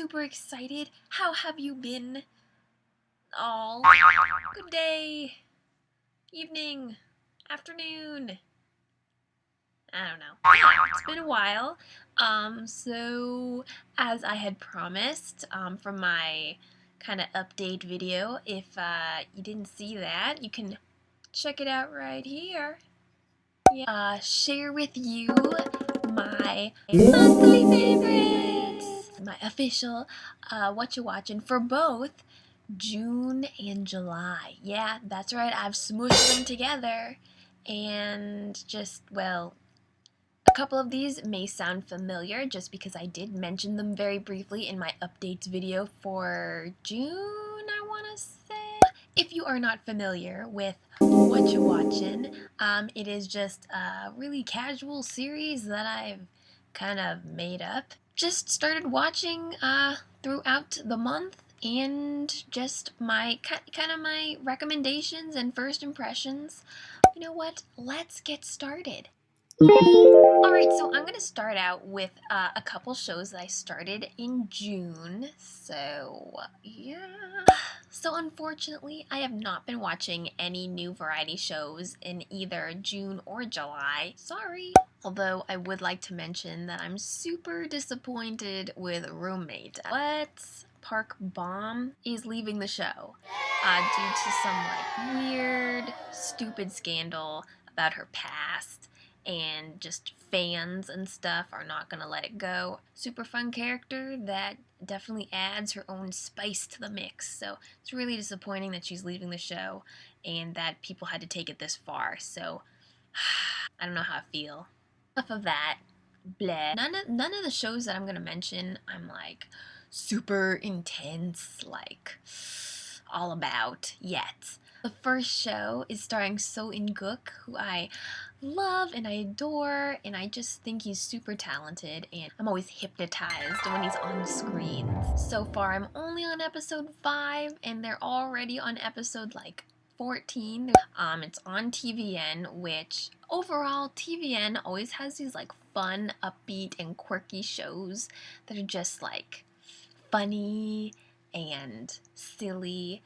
super excited. How have you been? All good day, evening, afternoon. I don't know. Yeah, it's been a while. So as I had promised, from my kind of update video, if you didn't see that, you can check it out right here. Yeah. Share with you my monthly favorites, my official Whatcha Watchin for both June and July. Yeah, that's right, I've smooshed them together. And just, well, a couple of these may sound familiar just because I did mention them very briefly in my updates video for June, I want to say. If you are not familiar with Whatcha Watchin, it is just a really casual series that I've kind of made up. Just started watching throughout the month, and just my kind of my recommendations and first impressions. You know what? Let's get started. Alright, so I'm going to start out with a couple shows that I started in June. So, yeah. So, unfortunately, I have not been watching any new variety shows in either June or July. Sorry. Although, I would like to mention that I'm super disappointed with Roommate. What? Park Bom is leaving the show due to some weird, stupid scandal about her past, and just fans and stuff are not gonna let it go. Super fun character that definitely adds her own spice to the mix, so it's really disappointing that she's leaving the show and that people had to take it this far. So I don't know how I feel. Enough of that. Bleh. None of the shows that I'm gonna mention I'm like super intense, like all about yet. The first show is starring So In-guk, who I love and I adore, and I just think he's super talented, and I'm always hypnotized when he's on screen. So far, I'm only on episode 5, and they're already on episode like 14. It's on TVN, which overall TVN always has these like fun, upbeat, and quirky shows that are just like funny and silly.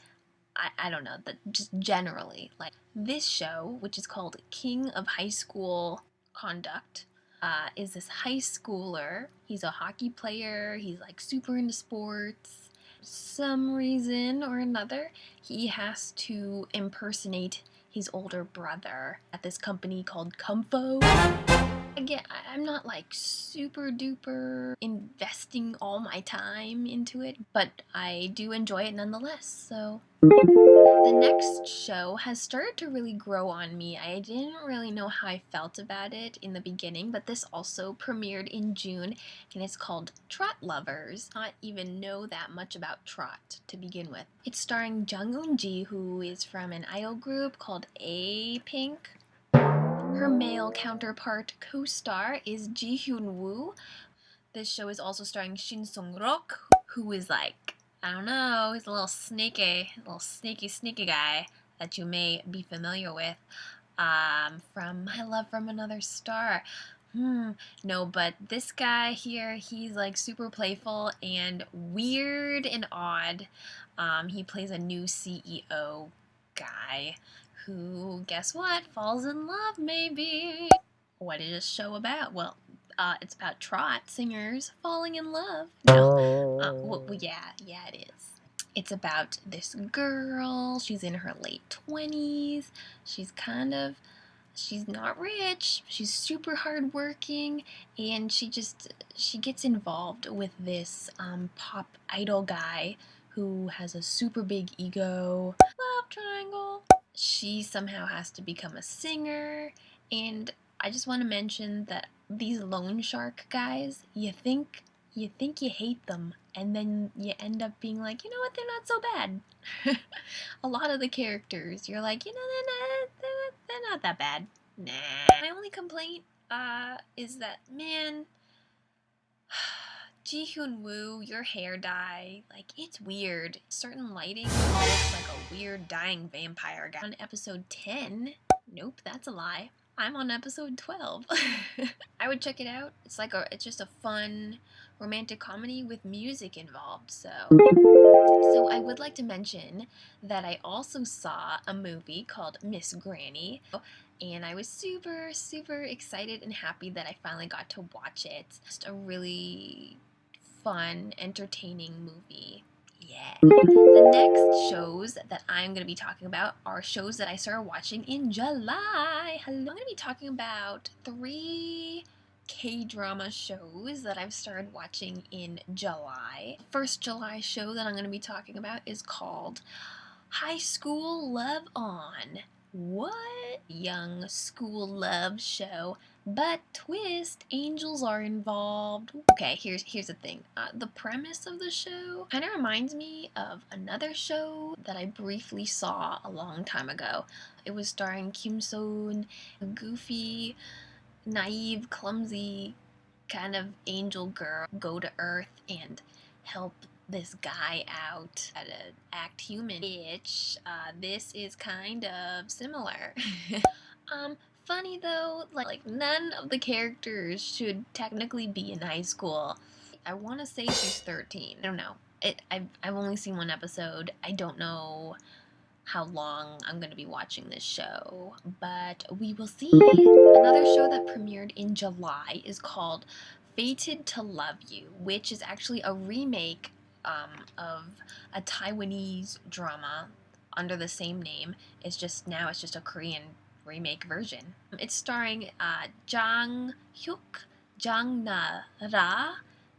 I don't know, that just generally, like this show, which is called King of High School Conduct, is this high schooler. He's a hockey player. He's like super into sports. For some reason or another, he has to impersonate his older brother at this company called Comfo. Again, I'm not like super duper investing all my time into it, but I do enjoy it nonetheless, so. The next show has started to really grow on me. I didn't really know how I felt about it in the beginning, but this also premiered in June, and it's called TROT Lovers. I don't even know that much about TROT to begin with. It's starring Jung Eun-ji, who is from an idol group called A-Pink. Her male counterpart co-star is Ji-hyun-woo. This show is also starring Shin Sung-rok, who is like, I don't know, he's a little sneaky guy that you may be familiar with from My Love from Another Star. No, but this guy here, he's like super playful and weird and odd. He plays a new CEO guy who, guess what, falls in love maybe. What is this show about? Well, it's about TROT singers falling in love. No, well, yeah, it is. It's about this girl. She's in her late 20s. She's not rich. She's super hardworking, and she gets involved with this pop idol guy who has a super big ego. Love triangle. She somehow has to become a singer, and I just want to mention that these loan shark guys, you think you hate them, and then you end up being like, you know what, they're not so bad. A lot of the characters, you're like, you know, they're not that bad. Nah. My only complaint is that, man, Ji-hyun-woo, your hair dye, like, it's weird. Certain lighting looks like a weird dying vampire guy. On episode 10, nope, that's a lie. I'm on episode 12. I would check it out. It's just a fun romantic comedy with music involved. So I would like to mention that I also saw a movie called Miss Granny, and I was super, super excited and happy that I finally got to watch it. Just a really fun, entertaining movie. Yeah. The next shows that I'm going to be talking about are shows that I started watching in July. I'm going to be talking about 3 K-drama shows that I've started watching in July. First July show that I'm going to be talking about is called High School Love On. What? Young school love show, but twist, angels are involved. Okay, here's the thing. The premise of the show kind of reminds me of another show that I briefly saw a long time ago. It was starring Kim So-eun, goofy, naive, clumsy kind of angel girl go to Earth and help this guy out at an act human, which this is kind of similar. Funny though, like none of the characters should technically be in high school. I want to say she's 13. I don't know. I've only seen one episode. I don't know how long I'm going to be watching this show, but we will see. Another show that premiered in July is called Fated to Love You, which is actually a remake of a Taiwanese drama under the same name. It's just a Korean remake version. It's starring Jang-hyuk, Jang Na-ra,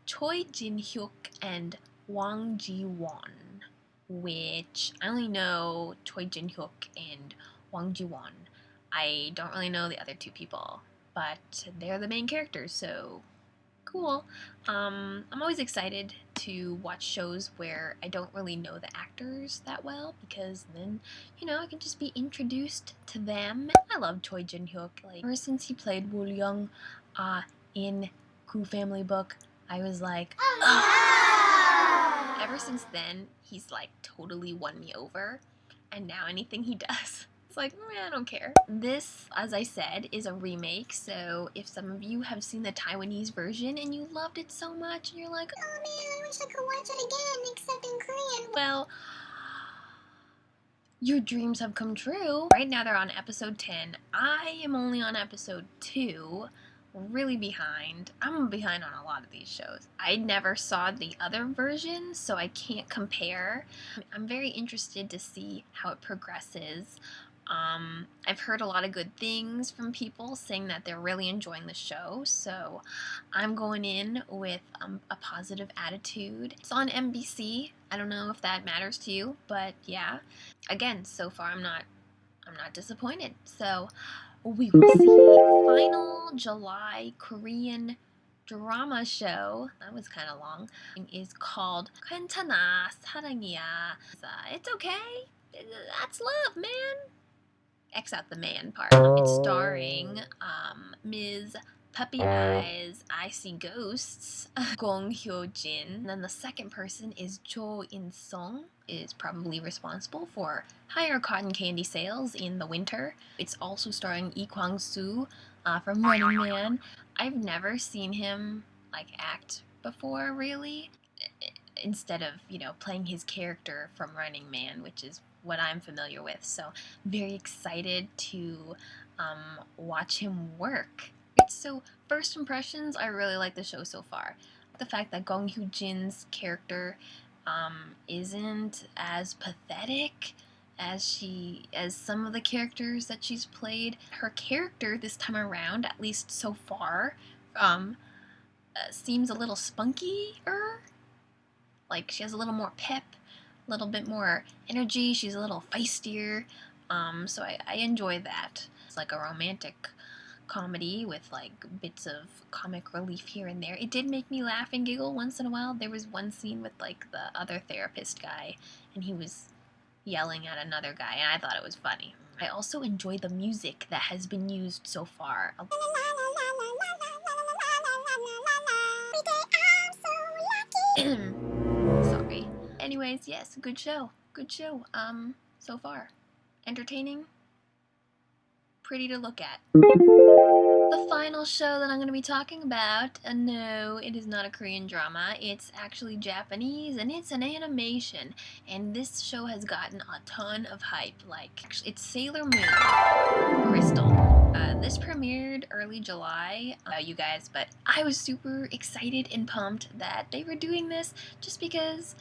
Choi Jin-hyuk, and Wang Ji-won, which I only know Choi Jin-hyuk and Wang Ji-won. I don't really know the other 2 people, but they're the main characters, so cool. I'm always excited to watch shows where I don't really know the actors that well, because then, I can just be introduced to them. I love Choi Jin-hyuk. Like, ever since he played Woo-young in Koo Family Book, I was like, ever since then, he's like totally won me over, and now anything he does, it's like, I don't care. This, as I said, is a remake, so if some of you have seen the Taiwanese version and you loved it so much and you're like, oh man, I wish I could watch it again, except in Korean, well, your dreams have come true. Right now they're on episode 10. I am only on episode 2. Really behind. I'm behind on a lot of these shows. I never saw the other version, so I can't compare. I'm very interested to see how it progresses. I've heard a lot of good things from people saying that they're really enjoying the show, so I'm going in with a positive attitude. It's on MBC. I don't know if that matters to you, but yeah. Again, so far I'm not disappointed. So we will see. Final July Korean drama show, that was kind of long, is called 괜찮아 사랑이야. It's okay. That's love, man. X out the man part. It's starring Ms. Puppy Eyes, I See Ghosts, Gong Hyo-jin. And then the second person is Jo In-sung, is probably responsible for higher cotton candy sales in the winter. It's also starring Lee Kwang-soo from Running Man. I've never seen him act before, really, instead of playing his character from Running Man, which is what I'm familiar with. So very excited to watch him work. So first impressions, I really like the show so far. The fact that Gong Hyo-jin's character isn't as pathetic as some of the characters that she's played. Her character this time around, at least so far, seems a little spunkier. Like, she has a little more pep, a little bit more energy. She's a little feistier. So I enjoy that. It's like a romantic comedy with bits of comic relief here and there. It did make me laugh and giggle once in a while. There was one scene with the other therapist guy, and he was yelling at another guy, and I thought it was funny. I also enjoy the music that has been used so far. Sorry. Anyways, yes, good show. Good show. So far. Entertaining. pretty to look at. The final show that I'm going to be talking about, no, it is not a Korean drama, it's actually Japanese, and it's an animation, and this show has gotten a ton of hype. Like, it's Sailor Moon Crystal. This premiered early July, you guys, but I was super excited and pumped that they were doing this just because,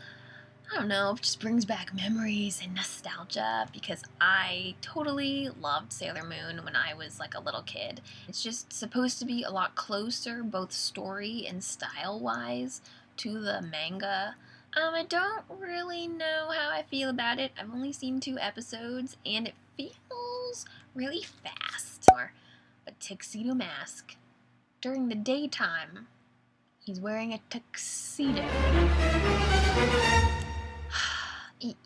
I don't know, it just brings back memories and nostalgia, because I totally loved Sailor Moon when I was like a little kid. It's just supposed to be a lot closer, both story and style-wise, to the manga. I don't really know how I feel about it. I've only seen 2 episodes, and it feels really fast. Or a tuxedo mask. During the daytime, he's wearing a tuxedo.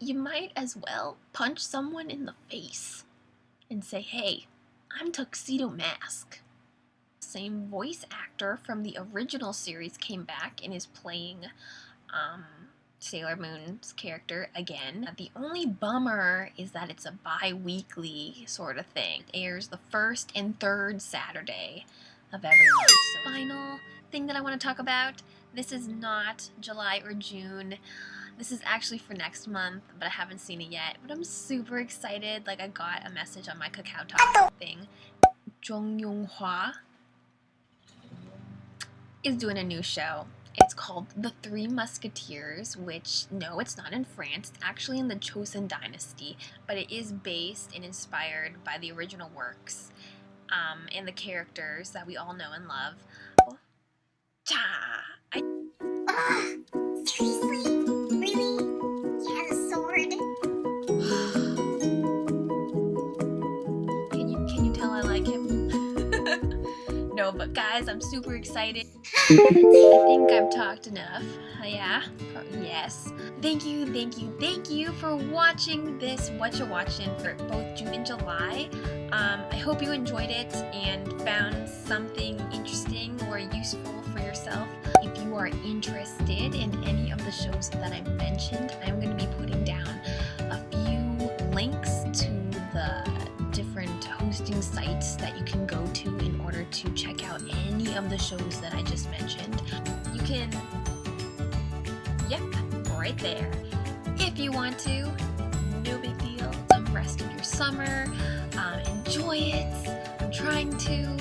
You might as well punch someone in the face and say, hey, I'm Tuxedo Mask. Same voice actor from the original series came back and is playing Sailor Moon's character again. The only bummer is that it's a bi-weekly sort of thing. It airs the 1st and 3rd Saturday of every month. So, final thing that I want to talk about, this is not July or June. This is actually for next month, but I haven't seen it yet. But I'm super excited. Like, I got a message on my Kakao Talk thing. Yong-hwa is doing a new show. It's called The Three Musketeers, which, no, it's not in France. It's actually in the Joseon dynasty, but it is based and inspired by the original works and the characters that we all know and love. Seriously? Really? He has a sword? Can you tell I like him? No, but guys, I'm super excited. I think I've talked enough. Yeah? Yes. Thank you for watching this Whatcha Watchin for both June and July. I hope you enjoyed it and found something interesting or useful for yourself. If you are interested in any of the shows that I mentioned, I'm going to be putting down a few links to the different hosting sites that you can go to in order to check out any of the shows that I just mentioned. You can, yep, right there. If you want to, no big deal. The rest of your summer, enjoy it. I'm trying to,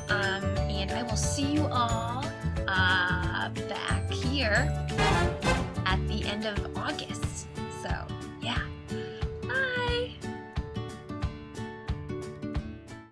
and I will see you all back here at the end of August.